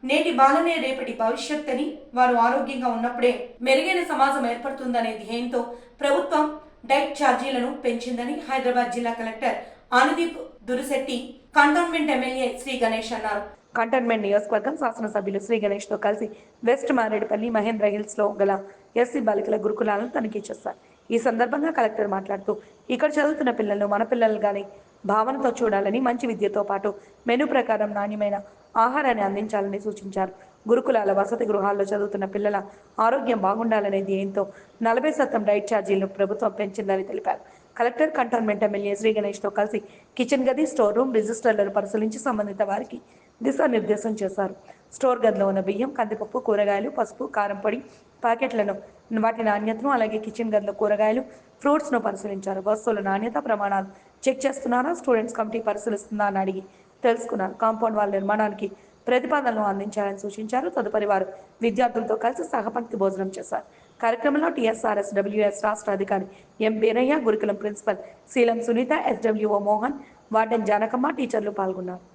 నేటి బాలనే రేపటి భవిష్యత్ అని, వారు ఆరోగ్యంగా ఉన్నప్పుడే మెరుగైన సమాజం ఏర్పడుతుందనే ధ్యేయంతో ప్రభుత్వం డైట్ ఛార్జీలను పెంచిందని హైదరాబాద్ జిల్లా collector Anudeep Durishetti cantonment MLA Shri Ganesh అన్నారు. కంటోన్మెంట్ నియోజకవర్గం శాసనసభ్యులు శ్రీ గణేష్తో కలిసి వెస్ట్ మారేడుపల్లి మహేంద్ర హిల్స్లో గల ఎస్సీ బాలికల గురుకులాలను తనిఖీ చేశారు. ఈ సందర్భంగా కలెక్టర్ మాట్లాడుతూ ఇక్కడ చదువుతున్న పిల్లలను మన పిల్లలుగానే భావనతో చూడాలని, మంచి విద్యతో పాటు మెనూ ప్రకారం నాణ్యమైన ఆహారాన్ని అందించాలని సూచించారు. గురుకులాల వసతి గృహాల్లో చదువుతున్న పిల్లల ఆరోగ్యం బాగుండాలనే ధ్యేయంతో 40% డైట్ ఛార్జీలను ప్రభుత్వం పెంచిందని తెలిపారు. కలెక్టర్ కంటోన్మెంట్ ఎమ్మెల్యే శ్రీ గణేష్తో కలిసి కిచెన్ గది, స్టోర్ రూమ్ రిజిస్టర్లను పరిశీలించి సంబంధిత వారికి దిశానిర్దేశం చేశారు. స్టోర్ గదిలో ఉన్న బియ్యం, కందిపప్పు, కూరగాయలు, పసుపు, కారం పొడి ప్యాకెట్లను, వాటి నాణ్యతను, అలాగే కిచెన్ గదిలో కూరగాయలు, ఫ్రూట్స్ను పరిశీలించారు. వస్తువుల నాణ్యత ప్రమాణాలు చెక్ చేస్తున్నారా, స్టూడెంట్స్ కమిటీ పరిశీలిస్తుందా అని అడిగి తెలుసుకున్నారు. కాంపౌండ్ వాల్ నిర్మాణానికి ప్రతిపాదనలు అందించాలని సూచించారు. తదుపరి వారు విద్యార్థులతో కలిసి సహపంక్తి భోజనం చేశారు. కార్యక్రమంలో టీఎస్ఆర్ఎస్ డబ్ల్యూఎస్ రాష్ట్ర అధికారి ఎం బీరయ్య, గురుకులం ప్రిన్సిపల్ శీలం సునీత, ఎస్డబ్ల్యూఓ మోహన్, వార్డెన్ జానకమ్మ, టీచర్లు పాల్గొన్నారు.